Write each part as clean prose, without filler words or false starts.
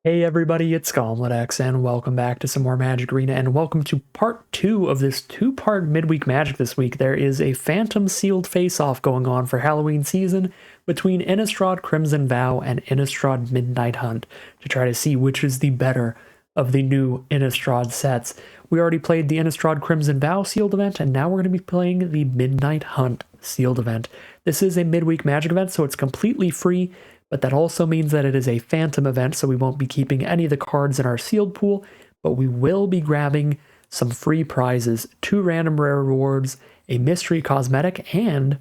Hey everybody, it's GauntletX, and welcome back to some more Magic Arena, and welcome to part 2 of this two-part midweek Magic this week. There is a Phantom Sealed face-off going on for Halloween season between Innistrad Crimson Vow and Innistrad Midnight Hunt to try to see which is the better of the new Innistrad sets. We already played the Innistrad Crimson Vow sealed event, and now we're going to be playing the Midnight Hunt sealed event. This is a midweek Magic event, so it's completely free, but that also means that it is a phantom event, so we won't be keeping any of the cards in our sealed pool, but we will be grabbing some free prizes, 2 random rare rewards, a mystery cosmetic, and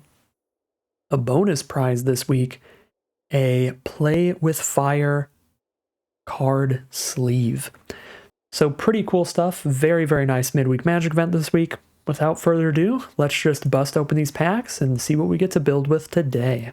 a bonus prize this week, a Play with Fire card sleeve. So pretty cool stuff. Very, very nice midweek Magic event this week. Without further ado, let's just bust open these packs and see what we get to build with today.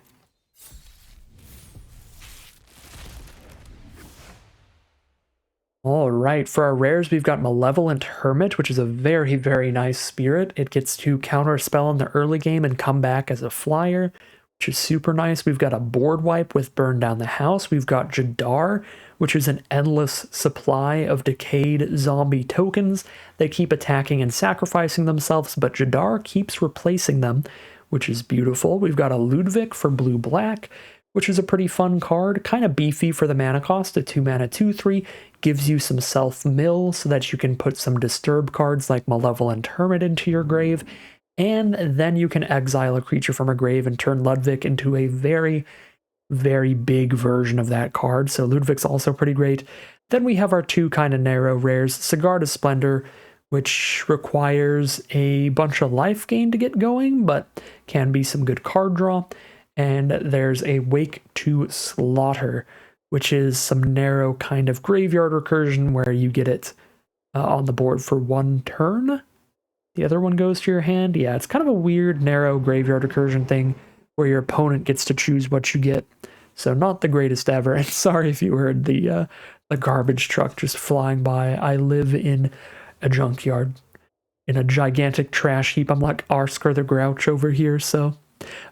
All right, for our rares, we've got Malevolent Hermit, which is a very, very nice spirit. It gets to counter a spell in the early game and come back as a flyer, which is super nice. We've got a board wipe with Burn Down the House. We've got Jadar, which is an endless supply of decayed zombie tokens. They keep attacking and sacrificing themselves, but Jadar keeps replacing them, which is beautiful. We've got a Ludwig for blue-black, which is a pretty fun card, kind of beefy for the mana cost, a 2-mana 2/3, gives you some self-mill so that you can put some disturb cards like Malevolent Hermit into your grave, and then you can exile a creature from a grave and turn Ludwig into a very, very big version of that card, so Ludwig's also pretty great. Then we have our 2 kind of narrow rares, Sigarda Splendor, which requires a bunch of life gain to get going, but can be some good card draw. And there's a Wake to Slaughter, which is some narrow kind of graveyard recursion where you get it on the board for 1 turn. The other one goes to your hand. Yeah, it's kind of a weird, narrow graveyard recursion thing where your opponent gets to choose what you get. So not the greatest ever. And sorry if you heard the garbage truck just flying by. I live in a junkyard, in a gigantic trash heap. I'm like Oscar the Grouch over here, so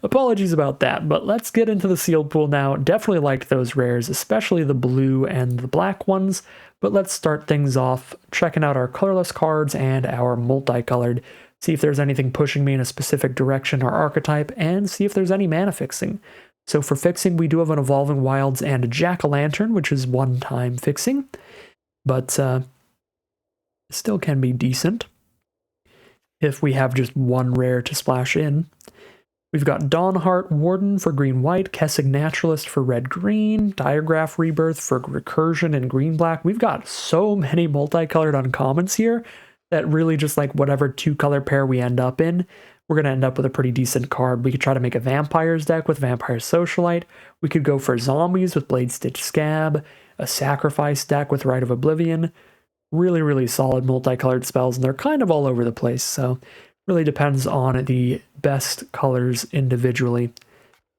apologies about that, but let's get into the sealed pool now. Definitely liked those rares, especially the blue and the black ones, but let's start things off checking out our colorless cards and our multicolored, see if there's anything pushing me in a specific direction or archetype, and see if there's any mana fixing. So for fixing, we do have an Evolving Wilds and a Jack-o'-lantern, which is 1-time fixing, but still can be decent if we have just 1 rare to splash in. We've got Dawnheart Warden for green-white, Kessig Naturalist for red-green, Diagraph Rebirth for recursion and green-black. We've got so many multicolored uncommons here that really just like whatever 2-color pair we end up in, we're going to end up with a pretty decent card. We could try to make a Vampires deck with Vampire Socialite. We could go for zombies with Blade Stitch Scab, a Sacrifice deck with Rite of Oblivion. Really, really solid multicolored spells, and they're kind of all over the place, so really depends on the best colors individually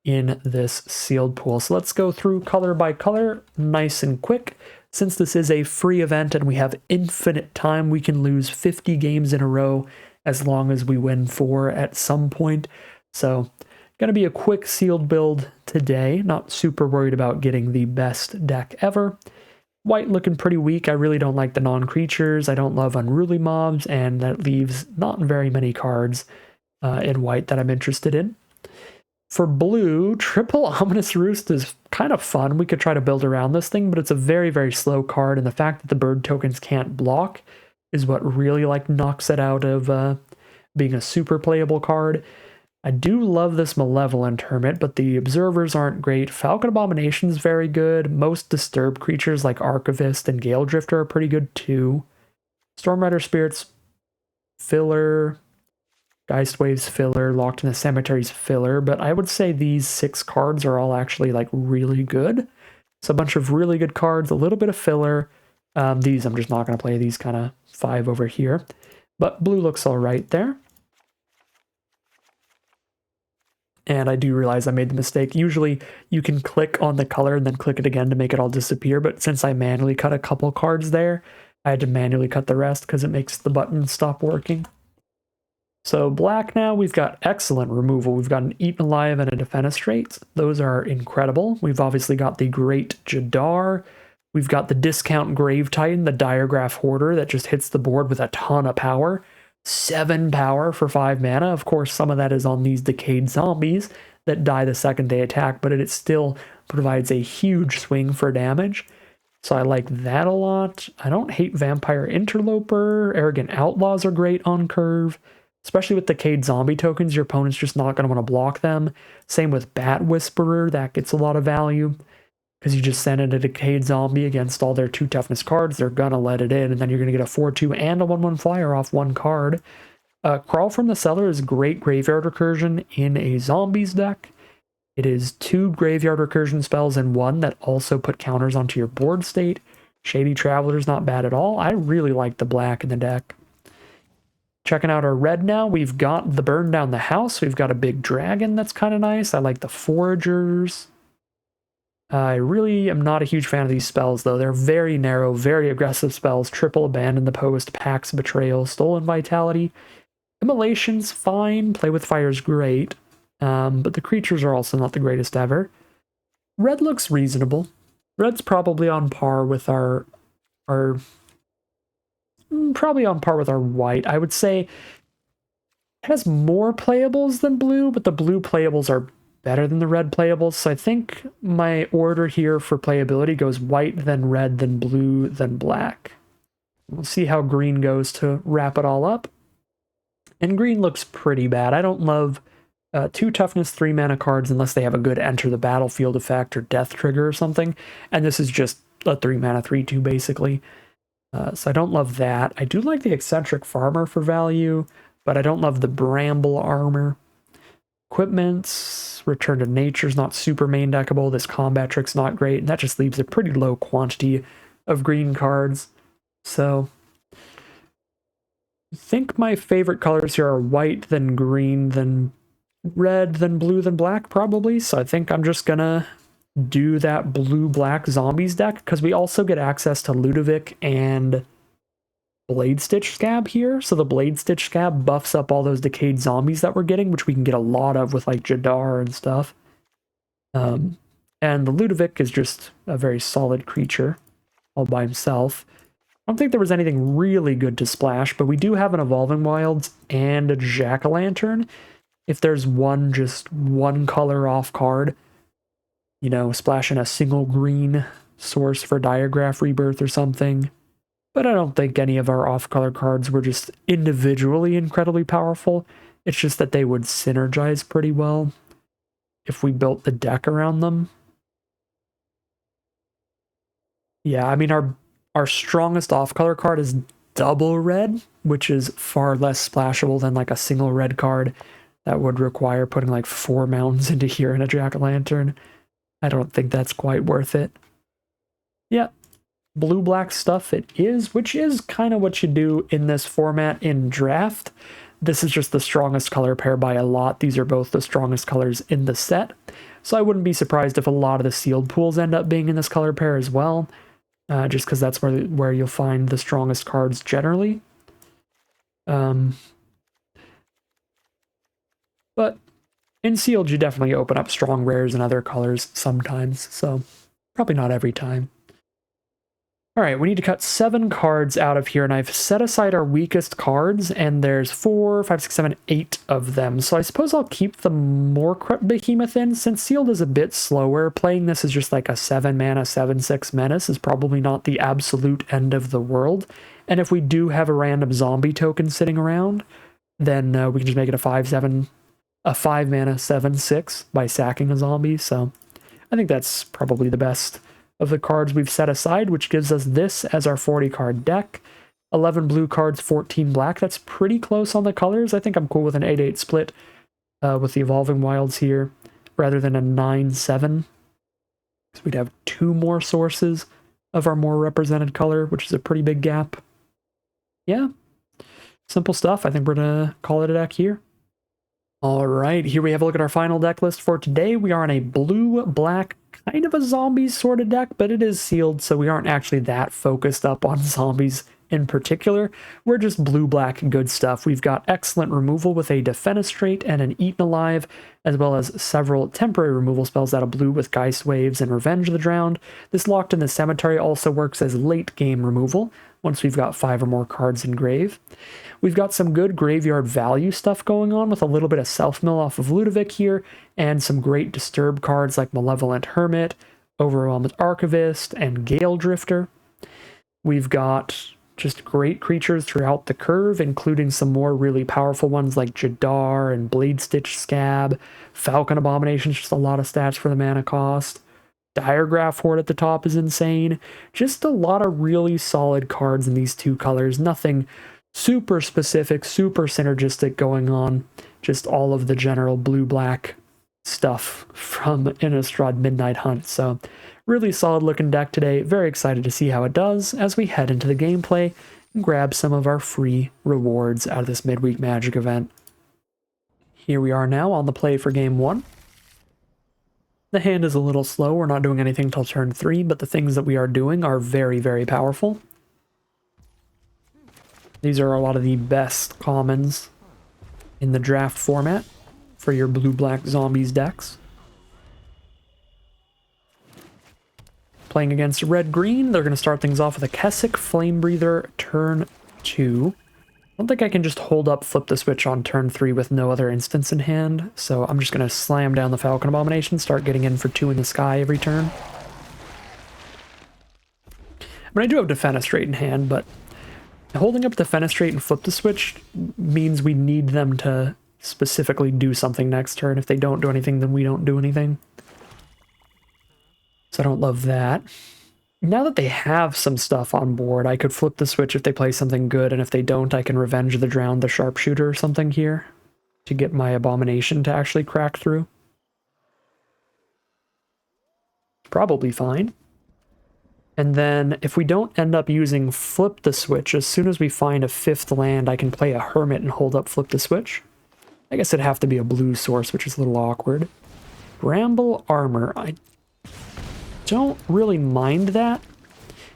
in this sealed pool. So let's go through color by color, nice and quick. Since this is a free event and we have infinite time, we can lose 50 games in a row as long as we win 4 at some point. So gonna be a quick sealed build today. Not super worried about getting the best deck ever. White looking pretty weak. I really don't like the non-creatures. I don't love unruly mobs, and that leaves not very many cards in white that I'm interested in. For blue, Triple Ominous Roost is kind of fun. We could try to build around this thing, but it's a very, very slow card, and the fact that the bird tokens can't block is what really like knocks it out of being a super playable card. I do love this Malevolent Hermit, but the observers aren't great. Falcon Abomination is very good. Most disturbed creatures like Archivist and Gale Drifter are pretty good too. Stormrider Spirits, filler. Geistwave's filler. Locked in the Cemetery's filler. But I would say these 6 cards are all actually like really good. So a bunch of really good cards, a little bit of filler. These I'm just not going to play. These kind of 5 over here. But blue looks all right there. And I do realize I made the mistake. Usually you can click on the color and then click it again to make it all disappear, but since I manually cut a couple cards there, I had to manually cut the rest because it makes the button stop working. So black now, we've got excellent removal. We've got an Eaten Alive and a Defenestrate. Those are incredible. We've obviously got the Great Jadar, We've got the discount Grave Titan, the Diregraph Hoarder that just hits the board with a ton of power. 7 power for 5 mana. Of course, some of that is on these decayed zombies that die the second they attack, but it still provides a huge swing for damage. So I like that a lot. I don't hate Vampire Interloper. Arrogant Outlaws are great on curve. Especially with decayed zombie tokens, your opponent's just not going to want to block them. Same with Bat Whisperer, that gets a lot of value. Because you just send in a decayed zombie against all their 2 toughness cards, they're going to let it in, and then you're going to get a 4/2 and a 1/1 flyer off 1 card. Crawl from the Cellar is great graveyard recursion in a zombies deck. It is 2 graveyard recursion spells in 1 that also put counters onto your board state. Shady Traveler's not bad at all. I really like the black in the deck. Checking out our red now, we've got the Burn Down the House. We've got a big dragon that's kind of nice. I like the Foragers. I really am not a huge fan of these spells, though. They're very narrow, very aggressive spells. Triple Abandon the Post, Pax Betrayal, Stolen Vitality. Immolation's fine. Play with Fire's great. But the creatures are also not the greatest ever. Red looks reasonable. Red's probably on par with our probably on par with our white. I would say it has more playables than blue, but the blue playables are better than the red playables. So I think my order here for playability goes white, then red, then blue, then black. We'll see how green goes to wrap it all up. And green looks pretty bad. I don't love 2 toughness, 3 mana cards unless they have a good enter the battlefield effect or death trigger or something. And this is just a 3 mana 3/2 basically. So I don't love that. I do like the Eccentric Farmer for value, but I don't love the Bramble Armor. Equipments, Return to Nature's not super main deckable. This Combat Trick's not great, and that just leaves a pretty low quantity of green cards. So I think my favorite colors here are white, then green, then red, then blue, then black, probably. So I think I'm just gonna do that blue-black zombies deck, because we also get access to Ludovic and Blade Stitch Scab here. So the Blade Stitch Scab buffs up all those decayed zombies that we're getting, which we can get a lot of with like Jadar and stuff. And the Ludovic is just a very solid creature all by himself. I don't think there was anything really good to splash, but we do have an Evolving Wilds and a Jack-o'-lantern. If there's just one color off card, you know, splashing a single green source for Diregraph Rebirth or something. But I don't think any of our off-color cards were just individually incredibly powerful. It's just that they would synergize pretty well if we built the deck around them. Yeah, I mean, our strongest off-color card is double red, which is far less splashable than like a single red card that would require putting like 4 mountains into here and a Jack-o'-lantern. I don't think that's quite worth it. Yeah, blue-black stuff it is, which is kind of what you do in this format in draft. This is just the strongest color pair by a lot. These are both the strongest colors in the set. So I wouldn't be surprised if a lot of the sealed pools end up being in this color pair as well, just because that's where you'll find the strongest cards generally. But in sealed, you definitely open up strong rares and other colors sometimes, so probably not every time. All right, we need to cut 7 cards out of here, and I've set aside our weakest cards, and there's 4, 5, 6, 7, 8 of them. So I suppose I'll keep the Moorcrypt Behemoth in, since sealed is a bit slower. Playing this is just like a 7 mana, 7/6 menace is probably not the absolute end of the world. And if we do have a random zombie token sitting around, then we can just make it a 5/7, a 5 mana 7/6 by sacking a zombie. So I think that's probably the best of the cards we've set aside, which gives us this as our 40 card deck. 11 blue cards, 14 black. That's pretty close on the colors. I think I'm cool with an 8/8 split with the Evolving Wilds here, rather than a 9/7. So we'd have 2 more sources of our more represented color, which is a pretty big gap. Yeah, simple stuff. I think we're gonna call it a deck here. All right, here we have a look at our final deck list for today. We are on a blue-black, kind of a zombies sort of deck, but it is sealed, so we aren't actually that focused up on zombies in particular, we're just blue-black good stuff. We've got excellent removal with a Defenestrate and an Eaten Alive, as well as several temporary removal spells out of blue with Geist Waves and Revenge of the Drowned. This Locked in the Cemetery also works as late-game removal, once we've got 5 or more cards in grave. We've got some good graveyard value stuff going on with a little bit of self-mill off of Ludovic here, and some great disturb cards like Malevolent Hermit, Overwhelmed Archivist, and Gale Drifter. We've got just great creatures throughout the curve, including some more really powerful ones like Jadar and Blade Stitch Scab. Falcon Abomination's just a lot of stats for the mana cost. Diregraph Horde at the top is insane. Just a lot of really solid cards in these two colors. Nothing super specific, super synergistic going on. Just all of the general blue-black stuff from Innistrad Midnight Hunt. So really solid looking deck today. Very excited to see how it does as we head into the gameplay and grab some of our free rewards out of this Midweek Magic event. Here we are now on the play for game 1. The hand is a little slow. We're not doing anything till turn 3, but the things that we are doing are very, very powerful. These are a lot of the best commons in the draft format for your blue-black zombies decks. Playing against red-green, they're going to start things off with a Kessick Flamebreather turn 2. I don't think I can just hold up Flip the Switch on turn 3 with no other instance in hand, so I'm just going to slam down the Falcon Abomination, start getting in for 2 in the sky every turn. I mean, I do have Defenestrate in hand, but holding up Defenestrate and Flip the Switch means we need them to specifically do something next turn. If they don't do anything, then we don't do anything. So I don't love that. Now that they have some stuff on board, I could flip the switch if they play something good, and if they don't, I can Revenge the Drowned, the Sharpshooter or something here to get my Abomination to actually crack through. Probably fine. And then if we don't end up using Flip the Switch, as soon as we find a 5th land, I can play a Hermit and hold up Flip the Switch. I guess it'd have to be a blue source, which is a little awkward. Bramble Armor. I don't really mind that,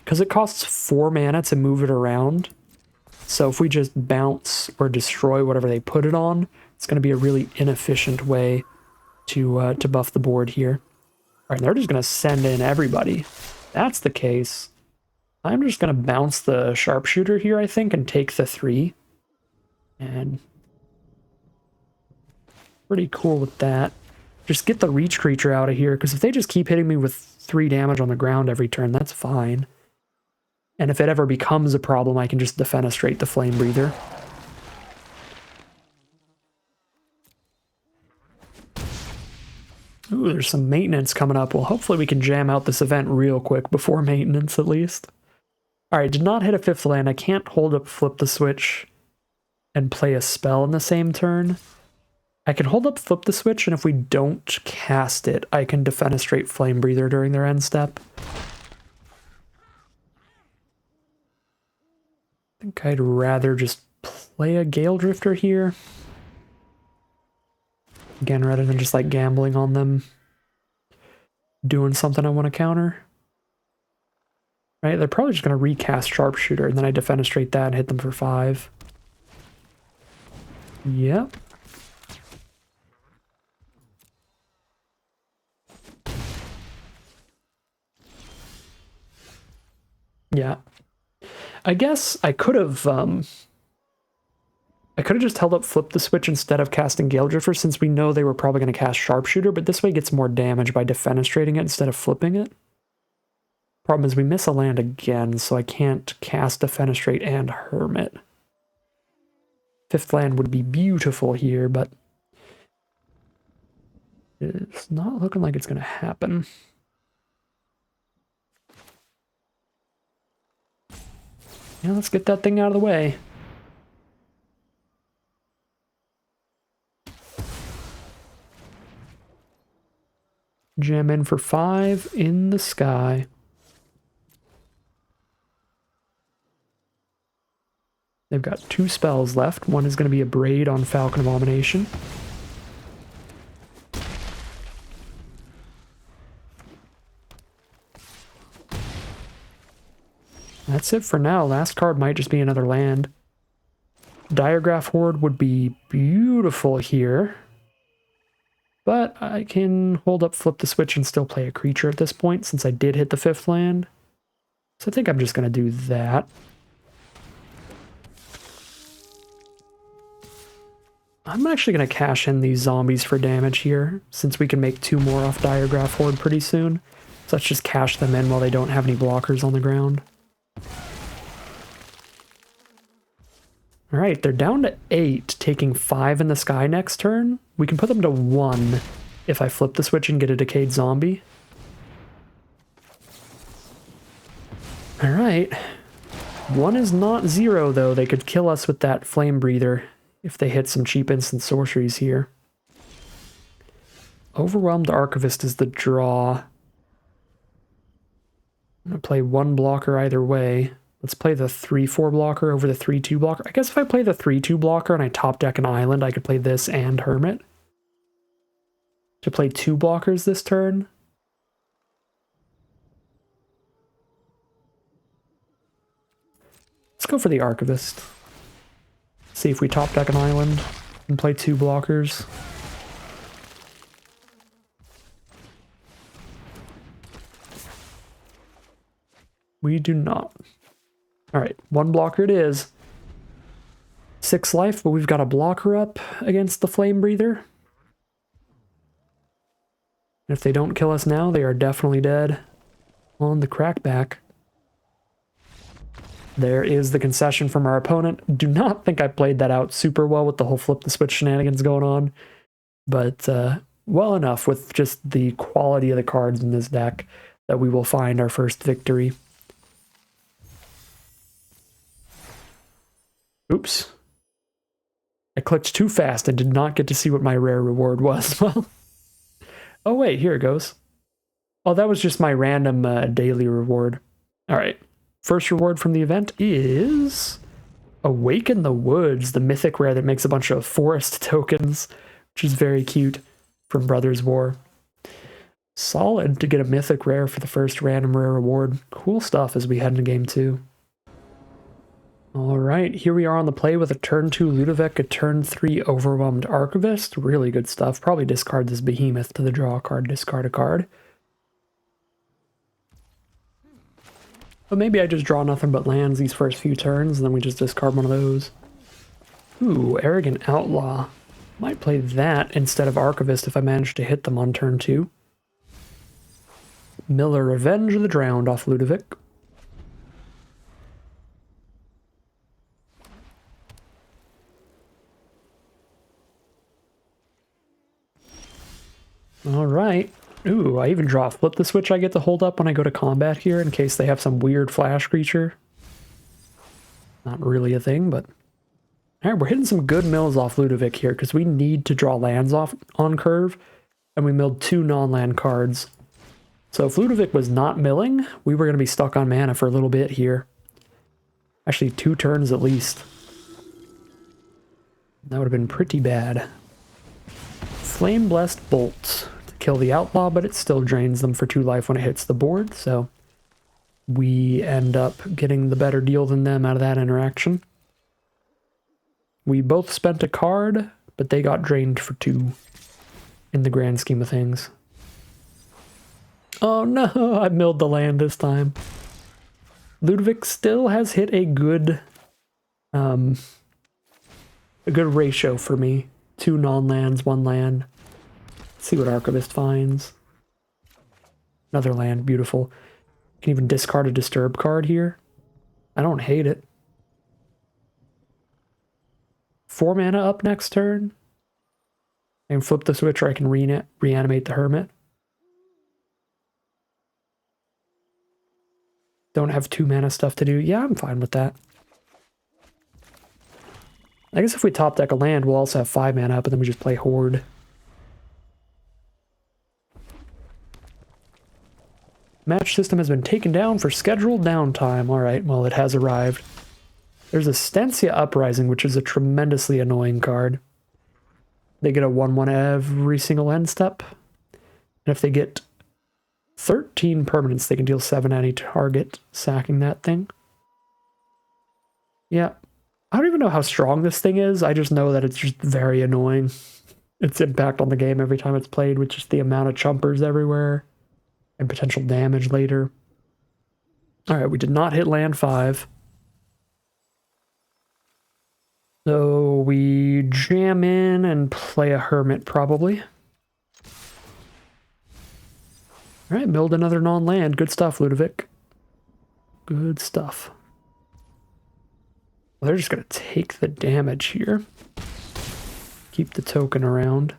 because it costs 4 mana to move it around. So if we just bounce or destroy whatever they put it on, it's going to be a really inefficient way to buff the board here. All right, they're just going to send in everybody. If that's the case, I'm just going to bounce the Sharpshooter here, I think, and take the 3. And pretty cool with that. Just get the reach creature out of here, because if they just keep hitting me with 3 damage on the ground every turn, that's fine. And if it ever becomes a problem, I can just Defenestrate the Flame Breather. Ooh, there's some maintenance coming up. Well, hopefully we can jam out this event real quick before maintenance, at least. Alright, did not hit a 5th land. I can't hold up Flip the Switch and play a spell in the same turn. I can hold up Flip the Switch, and if we don't cast it, I can Defenestrate Flame Breather during their end step. I think I'd rather just play a Gale Drifter here. Again, rather than just like gambling on them doing something I want to counter. Right, they're probably just going to recast Sharpshooter, and then I Defenestrate that and hit them for 5. Yep. Yeah. I guess I could have just held up Flip the Switch instead of casting Gale Drifter, since we know they were probably going to cast Sharpshooter, but this way gets more damage by Defenestrating it instead of flipping it. Problem is we miss a land again, so I can't cast Defenestrate and Hermit. 5th land would be beautiful here, but it's not looking like it's going to happen. Yeah, let's get that thing out of the way. Jam in for 5 in the sky. They've got 2 spells left. One is going to be a Braid on Falcon Abomination. That's it for now. Last card might just be another land. Diagraph Horde would be beautiful here. But I can hold up, flip the switch, and still play a creature at this point, since I did hit the 5th land. So I think I'm just going to do that. I'm actually going to cash in these zombies for damage here, since we can make 2 more off Diagraph Horde pretty soon. So let's just cash them in while they don't have any blockers on the ground. Alright, they're down to 8, taking 5 in the sky next turn. We can put them to 1 if I flip the switch and get a decayed zombie. Alright. 1 is not 0, though. They could kill us with that Flame Breather if they hit some cheap instant sorceries here. Overwhelmed Archivist is the draw. I'm going to play 1 blocker either way. Let's play the 3/4 blocker over the 3/2 blocker. I guess if I play the 3/2 blocker and I top deck an island, I could play this and Hermit. To play 2 blockers this turn. Let's go for the Archivist. See if we top deck an island and play 2 blockers. We do not. Alright, 1 blocker it is. 6 life, but we've got a blocker up against the Flame Breather. If they don't kill us now, they are definitely dead on the crackback. There is the concession from our opponent. Do not think I played that out super well with the whole flip the switch shenanigans going on, but well enough with just the quality of the cards in this deck that we will find our first victory. Oops. I clicked too fast and did not get to see what my rare reward was. Well, oh wait, here it goes. Oh, that was just my random daily reward. All right. First reward from the event is Awaken the Woods, the mythic rare that makes a bunch of forest tokens, which is very cute from Brothers War. Solid to get a mythic rare for the first random rare reward. Cool stuff as we head into game 2. All right, here we are on the play with a turn 2 Ludovic, a turn 3 Overwhelmed Archivist. Really good stuff. Probably discard this Behemoth to the draw card, discard a card. But maybe I just draw nothing but lands these first few turns, and then we just discard one of those. Ooh, Arrogant Outlaw. Might play that instead of Archivist if I manage to hit them on turn 2. Miller, Revenge of the Drowned off Ludovic. Alright. Ooh, I even draw flip the switch I get to hold up when I go to combat here in case they have some weird flash creature. Not really a thing, but... Alright, we're hitting some good mills off Ludovic here because we need to draw lands off on curve, and we milled 2 non-land cards. So if Ludovic was not milling, we were going to be stuck on mana for a little bit here. Actually, 2 turns at least. That would have been pretty bad. Flame Blessed Bolt to kill the outlaw, but it still drains them for 2 life when it hits the board, so we end up getting the better deal than them out of that interaction. We both spent a card, but they got drained for 2 in the grand scheme of things. Oh no, I milled the land this time. Ludovic still has hit a good ratio for me. 2 non-lands, 1 land. Let's see what Archivist finds. Another land, beautiful. Can even discard a Disturb card here. I don't hate it. 4 mana up next turn. I can flip the switch or I can reanimate the Hermit. Don't have 2 mana stuff to do. Yeah, I'm fine with that. I guess if we top deck a land, we'll also have 5 mana up, and then we just play Horde. Match system has been taken down for scheduled downtime. Alright, well, it has arrived. There's a Stensia Uprising, which is a tremendously annoying card. They get a 1/1 every single end step. And if they get 13 permanents, they can deal 7 to any target, sacking that thing. Yeah. I don't even know how strong this thing is. I just know that it's just very annoying. Its impact on the game every time it's played with just the amount of chumpers everywhere and potential damage later. All right, we did not hit land 5. So we jam in and play a hermit probably. All right, build another non-land. Good stuff, Ludovic. Good stuff. Well, they're just going to take the damage here. Keep the token around.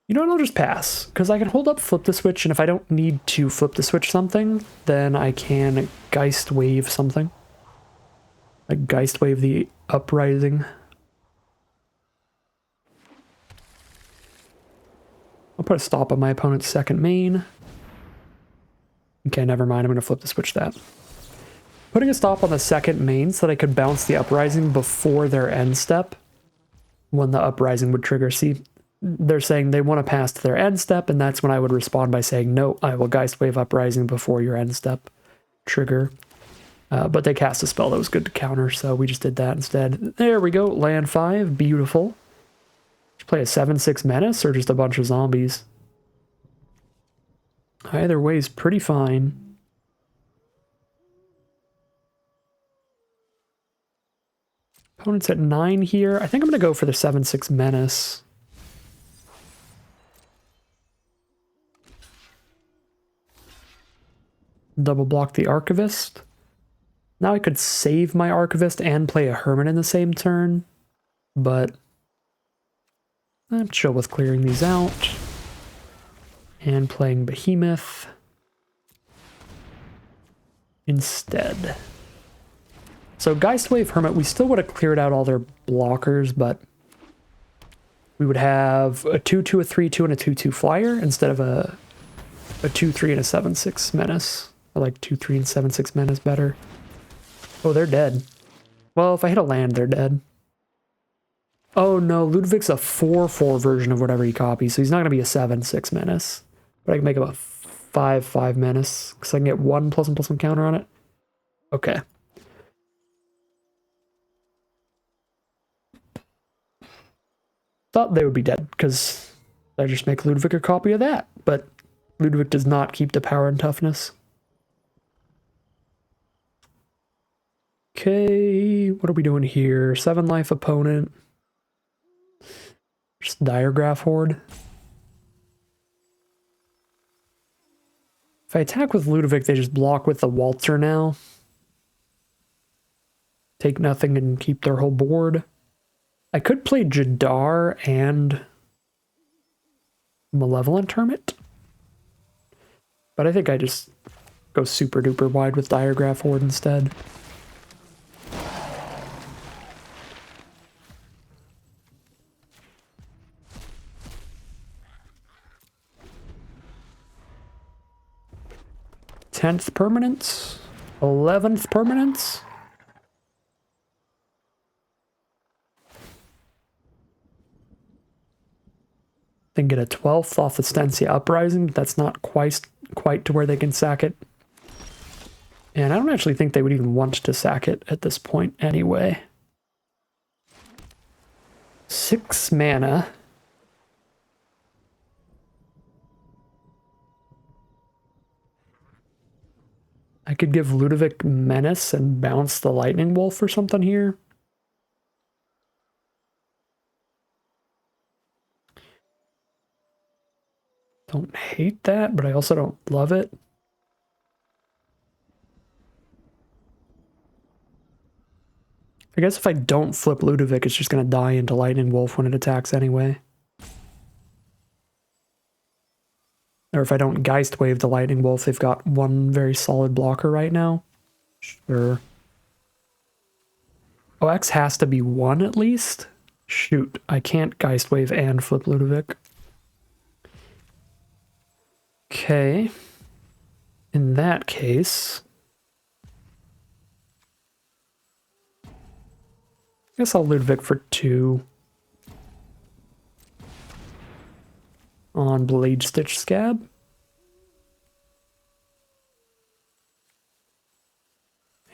You know what, I'll just pass, because I can hold up flip the switch, and if I don't need to flip the switch something, then I can Geist Wave something. Like Geist Wave the Uprising. I'll put a stop on my opponent's second main. Okay, never mind, I'm going to flip the switch that. Putting a stop on the second main so that I could bounce the Uprising before their end step when the Uprising would trigger. See, they're saying they want to pass to their end step, and that's when I would respond by saying, no, I will Geist Wave Uprising before your end step trigger. But they cast a spell that was good to counter, so we just did that instead. There we go, land 5, beautiful. Just play a 7/6 Menace or just a bunch of zombies? Either way is pretty fine. Opponent's at 9 here. I think I'm going to go for the 7/6 Menace. Double block the Archivist. Now I could save my Archivist and play a Hermit in the same turn, but I'm chill with clearing these out. And playing Behemoth instead. So Geistwave Hermit, we still would have cleared out all their blockers, but we would have a 2/2, a 3/2, and a 2/2 flyer instead of a 2/3 and a 7/6 menace. I like 2/3 and 7/6 menace better. Oh, they're dead. Well, if I hit a land, they're dead. Oh no, Ludwig's a 4/4 version of whatever he copies, so he's not going to be a 7/6 menace. But I can make him a 5/5 menace, because I can get 1+1/+1 counter on it. Okay. Thought they would be dead, because I just make Ludwig a copy of that. But Ludwig does not keep the power and toughness. Okay, what are we doing here? 7 life opponent. Just Diregraph Horde. If I attack with Ludovic, they just block with the Waltzer now. Take nothing and keep their whole board. I could play Jadar and Malevolent Hermit. But I think I just go super duper wide with Diregraph Horde instead. Tenth permanence, 11th permanence. Then get a 12th off the Stensia Uprising, but that's not quite to where they can sack it. And I don't actually think they would even want to sack it at this point anyway. 6 mana. I could give Ludovic Menace and bounce the Lightning Wolf or something here. Don't hate that, but I also don't love it. I guess if I don't flip Ludovic, it's just going to die into Lightning Wolf when it attacks anyway. Or if I don't Geist Wave the Lightning Wolf, they've got one very solid blocker right now. Sure. Oh, X has to be 1 at least? Shoot, I can't Geist Wave and flip Ludovic. Okay. In that case, I guess I'll Ludovic for 2 on Blade Stitch Scab.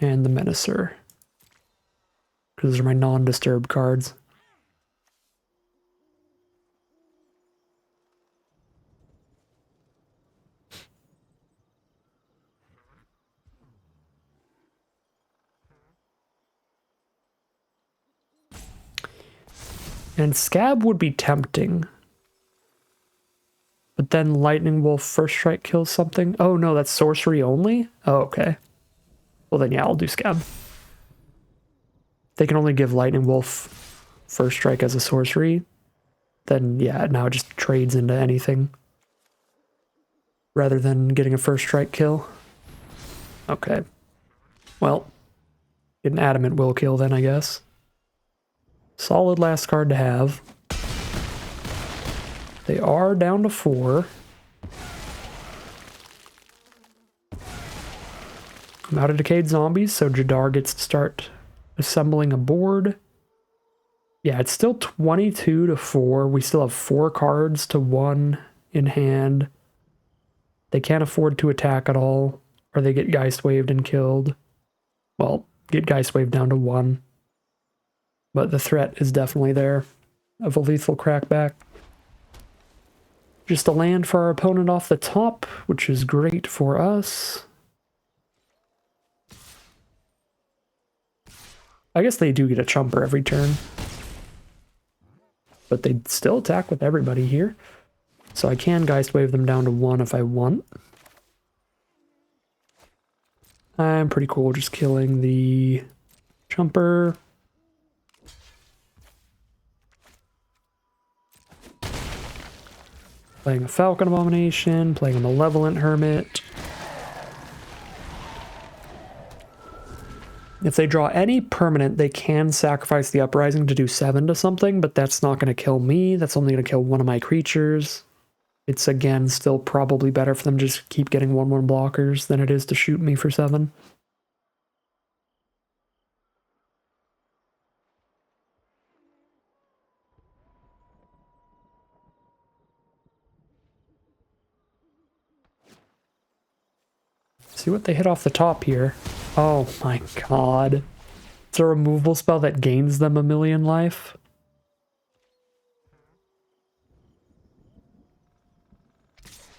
and the Menacer. Because those are my non-disturbed cards. And Scab would be tempting. But then Lightning Wolf First Strike kills something. Oh no, that's sorcery only? Oh, okay. Well then yeah, I'll do Scab. They can only give Lightning Wolf First Strike as a sorcery. Then yeah, now it just trades into anything. Rather than getting a First Strike kill. Okay. Well, get an Adamant Will kill then, I guess. Solid last card to have. They are down to 4. I'm out of Decayed Zombies, so Jadar gets to start assembling a board. Yeah, it's still 22 to 4. We still have 4 cards to 1 in hand. They can't afford to attack at all, or they get Geist Waved and killed. Well, get Geist Waved down to 1. But the threat is definitely there of a lethal crackback. Just a land for our opponent off the top, which is great for us. I guess they do get a chumper every turn. But they still attack with everybody here. So I can Geist Wave them down to 1 if I want. I'm pretty cool just killing the chumper. Playing a Falcon Abomination, playing a Malevolent Hermit. If they draw any permanent, they can sacrifice the Uprising to do 7 to something, but that's not going to kill me. That's only going to kill one of my creatures. It's, again, still probably better for them to just keep getting 1/1 blockers than it is to shoot me for 7. See what they hit off the top here. Oh my god. It's a removal spell that gains them 1,000,000 life.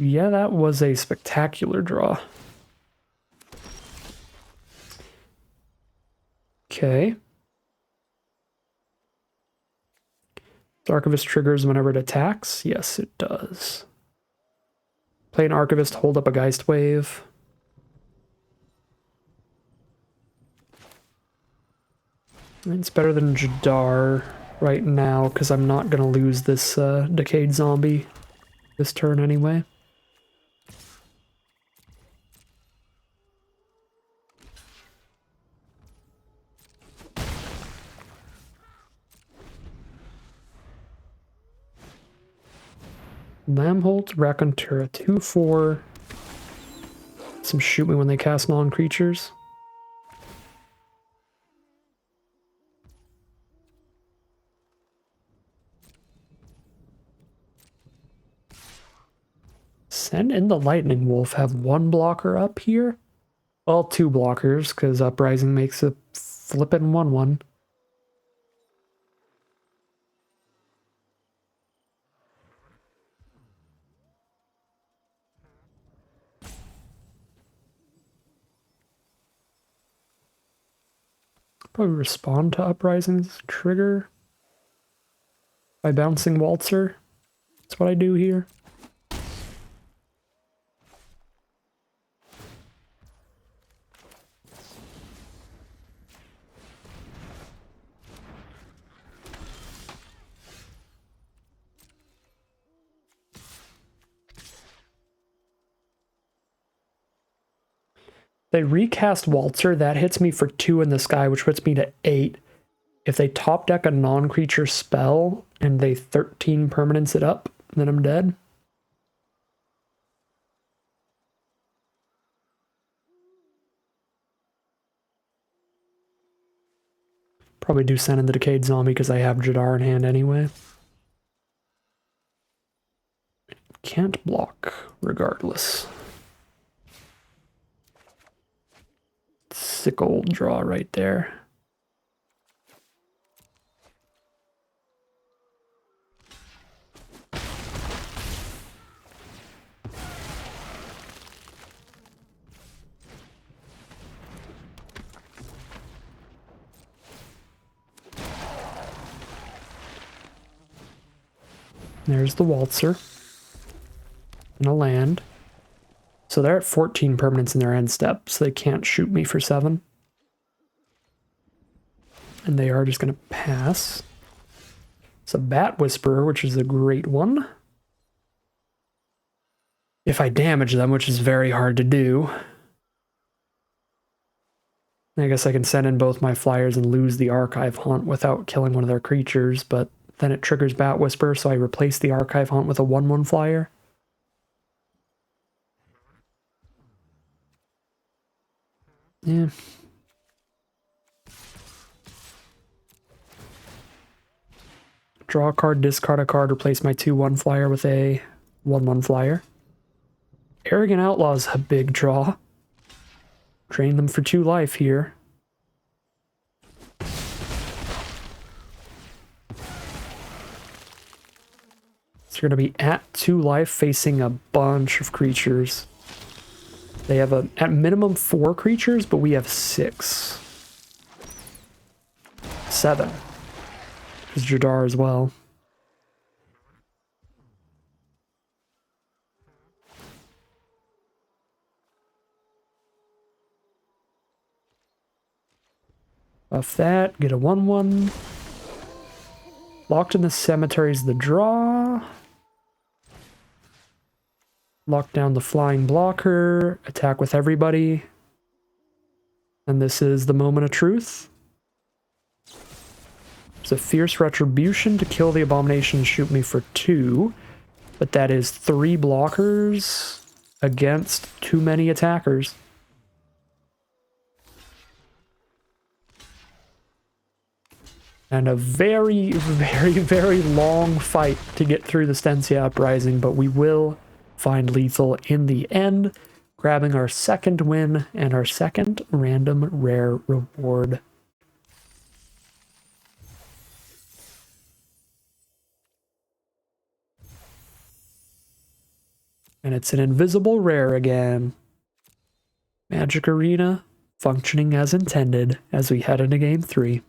Yeah, that was a spectacular draw. Okay. Archivist triggers whenever it attacks? Yes, it does. Play an Archivist, hold up a Geist Wave. It's better than Jadar right now, because I'm not going to lose this Decayed Zombie this turn anyway. Lamholt, Racontura, 2/4. Some shoot me when they cast non-creatures. Send in the Lightning Wolf. Have 1 blocker up here? Well, 2 blockers, because Uprising makes a flippin' 1/1. Probably respond to Uprising's trigger by bouncing Waltzer. That's what I do here. They recast Waltzer, that hits me for 2 in the sky, which puts me to 8. If they top deck a non-creature spell and they 13 permanents it up, then I'm dead. Probably do send in the Decayed Zombie because I have Jadar in hand anyway. Can't block regardless. classic old draw right there. There's the Waltzer. And a land. So they're at 14 permanents in their end step, so they can't shoot me for 7. And they are just going to pass. It's a Bat Whisperer, which is a great one. If I damage them, which is very hard to do. I guess I can send in both my flyers and lose the Archive Haunt without killing one of their creatures, but then it triggers Bat Whisper, so I replace the Archive Haunt with a 1/1 flyer. Yeah. Draw a card, discard a card, replace my 2/1 flyer with a 1/1 flyer. Arrogant Outlaw's a big draw. Drain them for 2 life here. So you're going to be at 2 life facing a bunch of creatures. They have at minimum 4 creatures, but we have 6. 7. There's Jadar as well. Buff that, get a 1/1. Locked in the Cemetery is the draw. Lock down the flying blocker, attack with everybody. And this is the moment of truth. It's a Fierce Retribution to kill the Abomination and shoot me for 2. But that is 3 blockers against too many attackers. And a very, very, very long fight to get through the Stensia Uprising, but we will find lethal in the end, grabbing our 2nd win and our 2nd random rare reward. And it's an invisible rare again. Magic Arena functioning as intended as we head into Game 3.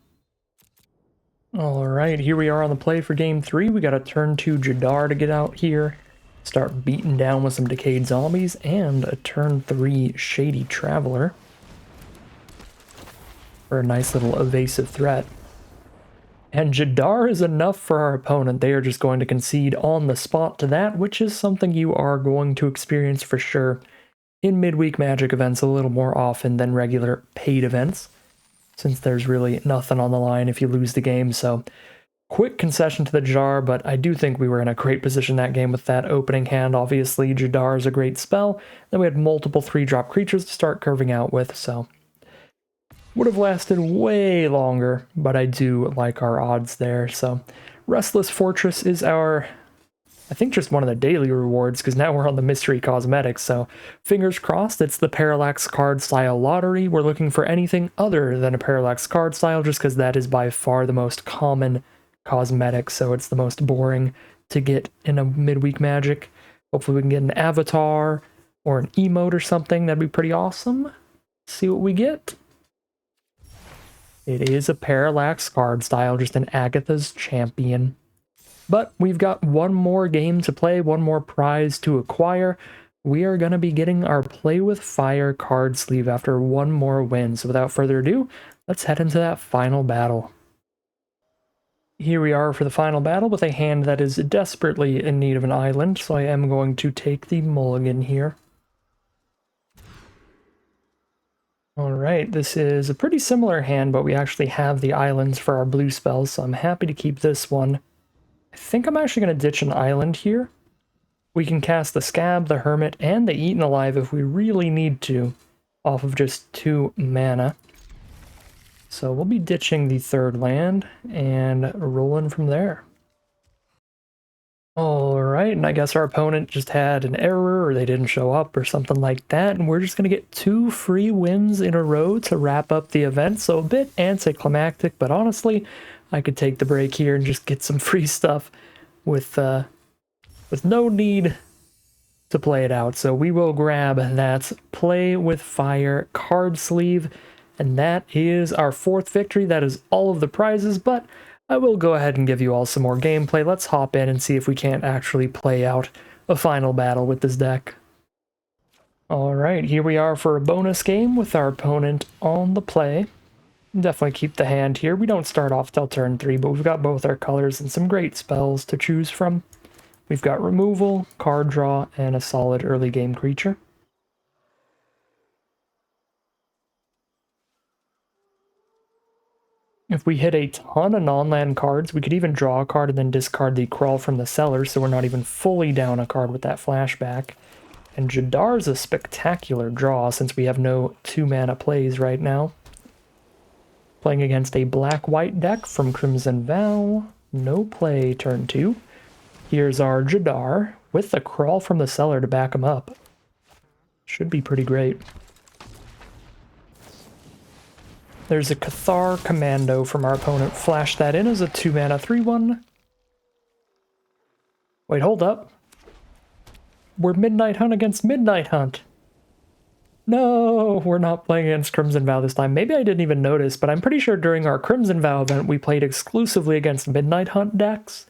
Alright, here we are on the play for Game 3. We got a turn 2 Jadar to get out here. Start beating down with some Decayed Zombies, and a turn 3 Shady Traveler. For a nice little evasive threat. And Jadar is enough for our opponent. They are just going to concede on the spot to that, which is something you are going to experience for sure in midweek Magic events a little more often than regular paid events, since there's really nothing on the line if you lose the game. So quick concession to the Jadar, but I do think we were in a great position that game with that opening hand. Obviously, Jadar is a great spell. Then we had multiple 3-drop creatures to start curving out with, so would have lasted way longer, but I do like our odds there. So Restless Fortress is our, I think, just one of the daily rewards, because now we're on the Mystery Cosmetics, so fingers crossed it's the Parallax card style lottery. We're looking for anything other than a Parallax card style, just because that is by far the most common cosmetic, so it's the most boring to get in a midweek Magic. Hopefully we can get an avatar or an emote or something. That'd be pretty awesome. See what we get. It is a Parallax card style, just an Agatha's Champion. But we've got one more game to play, one more prize to acquire. We are going to be getting our Play with Fire card sleeve after one more win. So without further ado, let's head into that final battle. Here we are for the final battle with a hand that is desperately in need of an island, so I am going to take the mulligan here. Alright, this is a pretty similar hand, but we actually have the islands for our blue spells, so I'm happy to keep this one. I think I'm actually going to ditch an island here. We can cast the Scab, the Hermit, and the Eaten Alive if we really need to, off of just 2 mana. So we'll be ditching the 3rd land and rolling from there. Alright. Alright, and I guess our opponent just had an error or they didn't show up or something like that, and we're just going to get 2 free wins in a row to wrap up the event, so a bit anticlimactic, but honestly, I could take the break here and just get some free stuff with no need to play it out. So we will grab that Play with Fire card sleeve, and that is our 4th victory. That is all of the prizes, but I will go ahead and give you all some more gameplay. Let's hop in and see if we can't actually play out a final battle with this deck. Alright, here we are for a bonus game with our opponent on the play. Definitely keep the hand here. We don't start off till turn 3, but we've got both our colors and some great spells to choose from. We've got removal, card draw, and a solid early game creature. If we hit a ton of non-land cards, we could even draw a card and then discard the Crawl from the Cellar, so we're not even fully down a card with that flashback. And Jadar's a spectacular draw since we have no 2-mana plays right now. Playing against a black-white deck from Crimson Vow. No play turn 2. Here's our Jadar with the Crawl from the Cellar to back him up. Should be pretty great. There's a Cathar Commando from our opponent. Flash that in as a 2-mana 3/1. Wait, hold up. We're Midnight Hunt against Midnight Hunt. No, we're not playing against Crimson Vow this time. Maybe I didn't even notice, but I'm pretty sure during our Crimson Vow event we played exclusively against Midnight Hunt decks.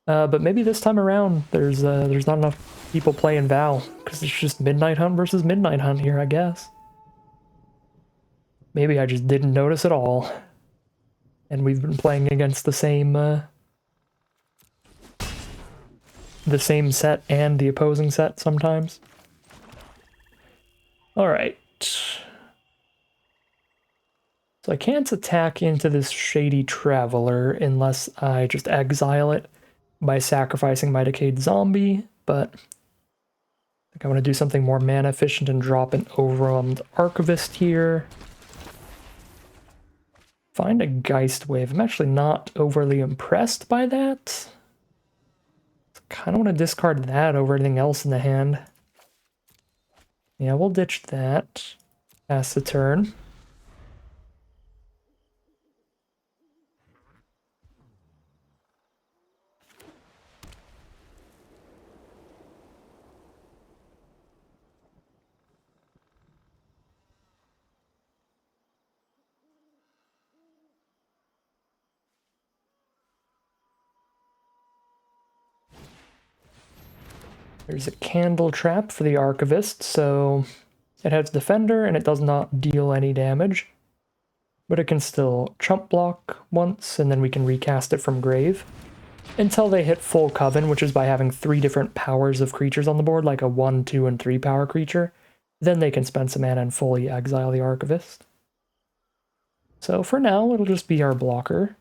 But maybe this time around there's not enough people playing Vow, because it's just Midnight Hunt versus Midnight Hunt here, I guess. Maybe I just didn't notice at all. And we've been playing against the same set and the opposing set sometimes. Alright. So I can't attack into this Shady Traveler unless I just exile it by sacrificing my Decayed Zombie, but I think I want to do something more mana efficient and drop an Overwhelmed Archivist here. Find a Geist Wave. I'm actually not overly impressed by that. I kind of want to discard that over anything else in the hand. Yeah, we'll ditch that. Pass the turn. There's a Candle Trap for the Archivist, so it has Defender and it does not deal any damage. But it can still chump block once, and then we can recast it from grave. Until they hit full Coven, which is by having 3 different powers of creatures on the board, like a 1, 2, and 3 power creature. Then they can spend some mana and fully exile the Archivist. So for now, it'll just be our blocker.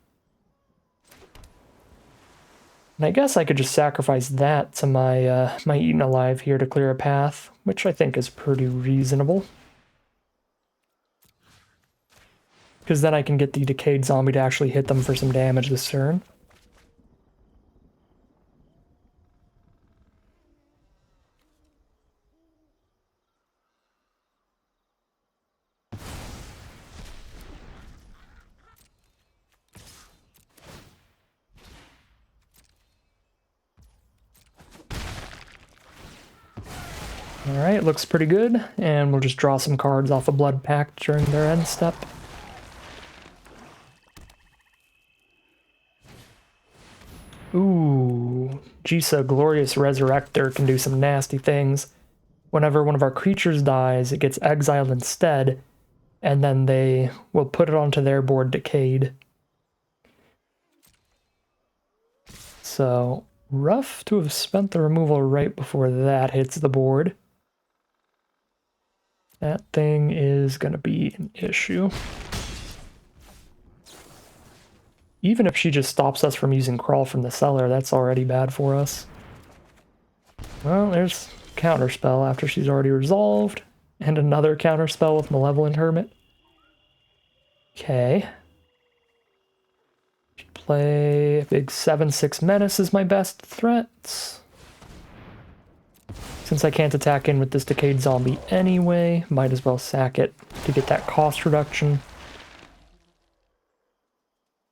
And I guess I could just sacrifice that to my my Eaten Alive here to clear a path, which I think is pretty reasonable. Because then I can get the Decayed Zombie to actually hit them for some damage this turn. Alright, looks pretty good, and we'll just draw some cards off a Blood Pact during their end step. Ooh, Jisa, Glorious Resurrector can do some nasty things. Whenever one of our creatures dies, it gets exiled instead, and then they will put it onto their board Decayed. So, rough to have spent the removal right before that hits the board. That thing is going to be an issue. Even if she just stops us from using Crawl from the Cellar, that's already bad for us. Well, there's Counterspell after she's already resolved, and another Counterspell with Malevolent Hermit. Okay. Play a big 7/6 Menace is my best threat. Since I can't attack in with this decayed zombie anyway, might as well sack it to get that cost reduction.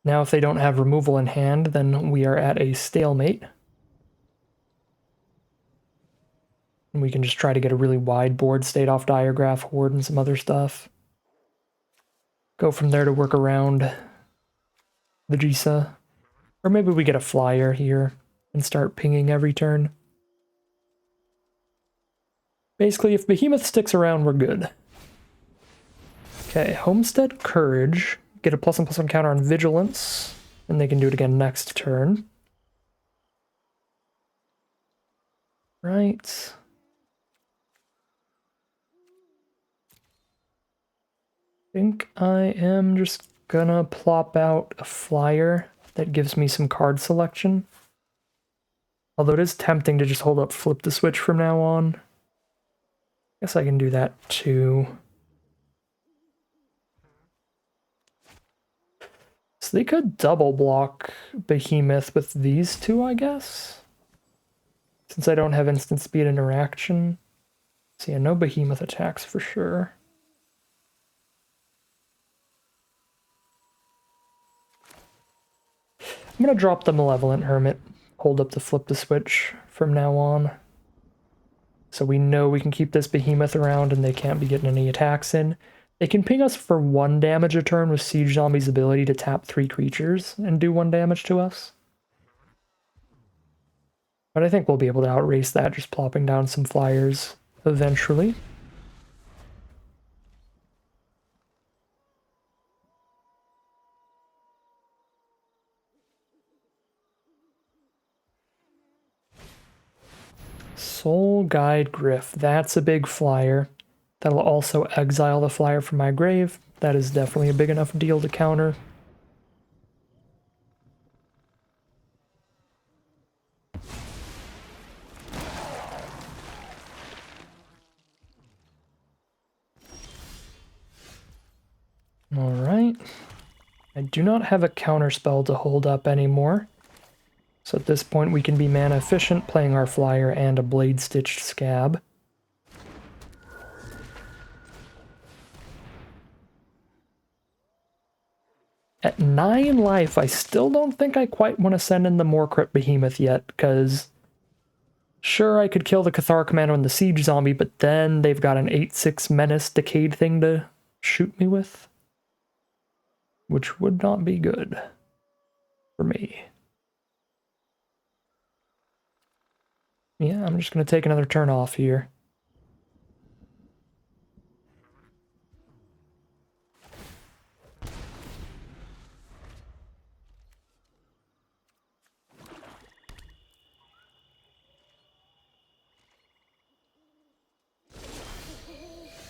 Now if they don't have removal in hand, then we are at a stalemate. And we can just try to get a really wide board state off Diregraph Horde and some other stuff. Go from there to work around the Jisa. Or maybe we get a flyer here and start pinging every turn. Basically, if Behemoth sticks around, we're good. Okay, Homestead Courage. Get a +1/+1 counter on Vigilance, and they can do it again next turn. Right. I think I am just gonna plop out a flyer that gives me some card selection. Although it is tempting to just hold up Flip the Switch from now on. Guess I can do that too. So they could double block Behemoth with these two, I guess. Since I don't have instant speed interaction. So yeah, no Behemoth attacks for sure. I'm gonna drop the Malevolent Hermit, hold up the Flip the Switch from now on. So we know we can keep this Behemoth around and they can't be getting any attacks in. They can ping us for 1 damage a turn with Siege Zombie's ability to tap 3 creatures and do 1 damage to us. But I think we'll be able to outrace that just plopping down some flyers eventually. Soul Guide Griff, that's a big flyer. That'll also exile the flyer from my grave. That is definitely a big enough deal to counter. Alright. I do not have a counter spell to hold up anymore. So at this point we can be mana efficient, playing our flyer and a Blade Stitched Scab. At 9 life, I still don't think I quite want to send in the Morcrypt Behemoth yet, because sure, I could kill the Cathar Commando and the Siege Zombie, but then they've got an 8/6 Menace Decayed thing to shoot me with, which would not be good for me. Yeah, I'm just going to take another turn off here.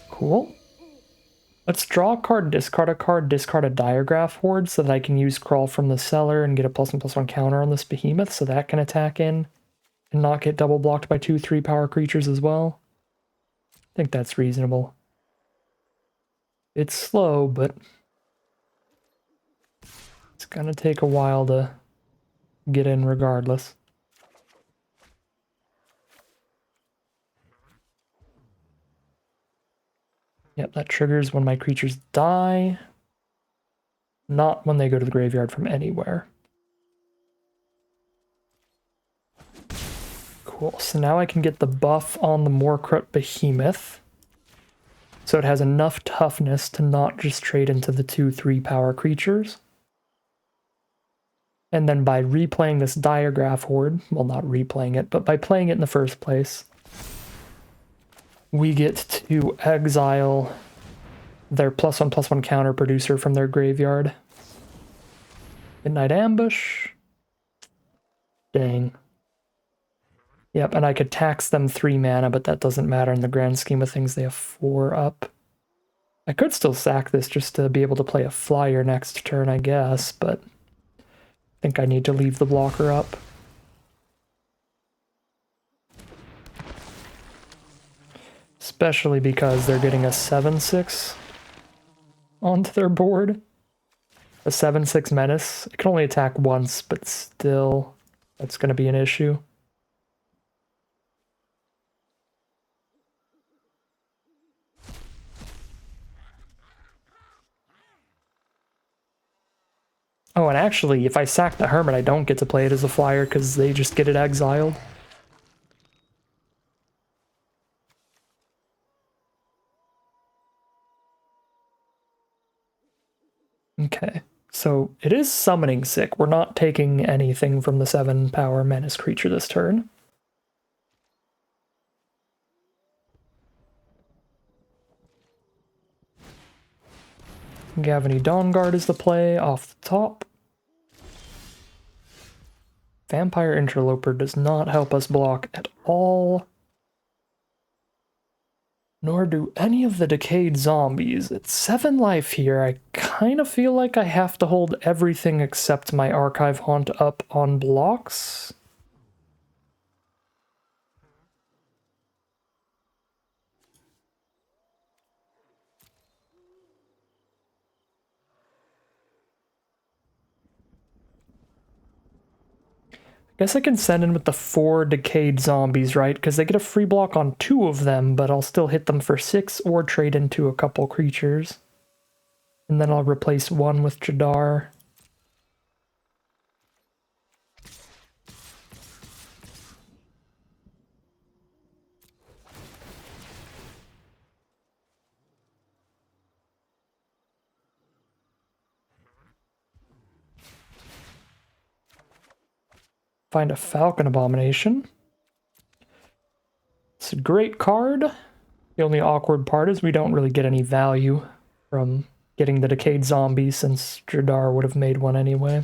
Cool. Let's draw a card, discard a Diregraph Horde so that I can use Crawl from the Cellar and get a +1/+1 counter on this Behemoth so that can attack in and not get double blocked by 2 3-power creatures as well. I think that's reasonable. It's slow, but it's gonna take a while to get in regardless. Yep, that triggers when my creatures die, not when they go to the graveyard from anywhere. Cool, so now I can get the buff on the Morcrypt Behemoth. So it has enough toughness to not just trade into the 2 3-power creatures. And then by replaying this Diregraph Horde, well, not replaying it, but by playing it in the first place, we get to exile their +1/+1 counter producer from their graveyard. Midnight Ambush. Dang. Yep, and I could tax them 3 mana, but that doesn't matter in the grand scheme of things. They have 4 up. I could still sack this just to be able to play a flyer next turn, I guess, but I think I need to leave the blocker up. Especially because they're getting a 7/6 onto their board. A 7/6 Menace. It can only attack once, but still, that's going to be an issue. Oh, and actually, if I sack the Hermit, I don't get to play it as a flyer because they just get it exiled. Okay, so it is summoning sick. We're not taking anything from the 7-power menace creature this turn. Gavany Dawnguard is the play off the top. Vampire Interloper does not help us block at all. Nor do any of the decayed zombies. It's 7 life here. I kind of feel like I have to hold everything except my Archive Haunt up on blocks. Guess I can send in with the 4 decayed zombies, right? Because they get a free block on 2 of them, but I'll still hit them for 6 or trade into a couple creatures. And then I'll replace 1 with Jadar. Find a Falcon Abomination. It's a great card. The only awkward part is we don't really get any value from getting the decayed zombie since Jadar would have made one anyway.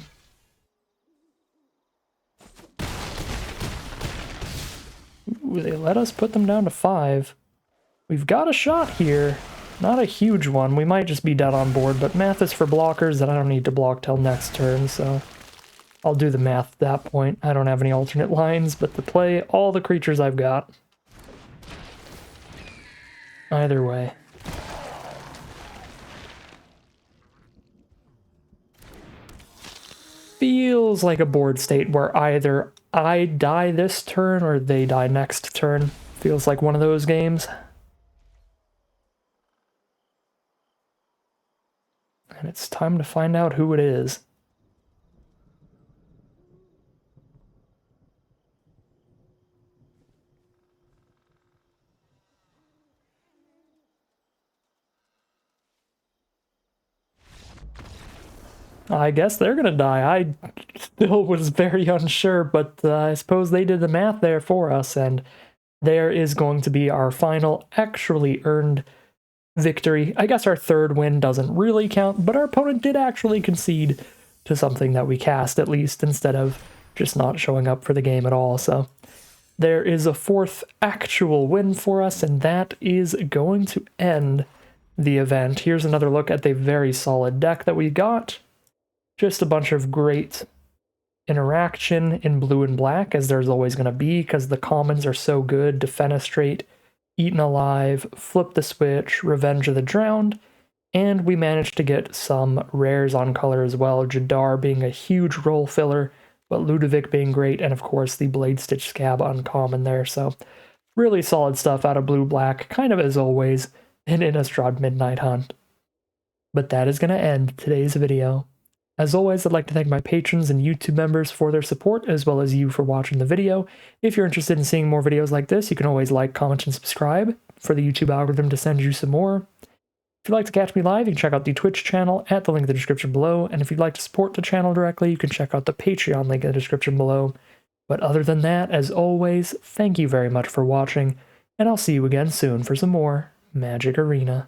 Ooh, they let us put them down to 5. We've got a shot here. Not a huge one. We might just be dead on board, but math is for blockers that I don't need to block till next turn, so I'll do the math at that point. I don't have any alternate lines, but to play all the creatures I've got. Either way. Feels like a board state where either I die this turn or they die next turn. Feels like one of those games. And it's time to find out who it is. I guess they're gonna die. I still was very unsure, but I suppose they did the math there for us, and there is going to be our final actually earned victory. I guess our 3rd win doesn't really count, but our opponent did actually concede to something that we cast, at least, instead of just not showing up for the game at all. So there is a 4th actual win for us, and that is going to end the event. Here's another look at the very solid deck that we got. Just a bunch of great interaction in blue and black, as there's always going to be, because the commons are so good. Defenestrate, Eaten Alive, Flip the Switch, Revenge of the Drowned, and we managed to get some rares on color as well, Jadar being a huge role filler, but Ludovic being great, and of course the Blade Stitch Scab uncommon there, so really solid stuff out of blue-black, kind of as always, in Innistrad Midnight Hunt. But that is going to end today's video. As always, I'd like to thank my patrons and YouTube members for their support, as well as you for watching the video. If you're interested in seeing more videos like this, you can always like, comment, and subscribe for the YouTube algorithm to send you some more. If you'd like to catch me live, you can check out the Twitch channel at the link in the description below, and if you'd like to support the channel directly, you can check out the Patreon link in the description below. But other than that, as always, thank you very much for watching, and I'll see you again soon for some more Magic Arena.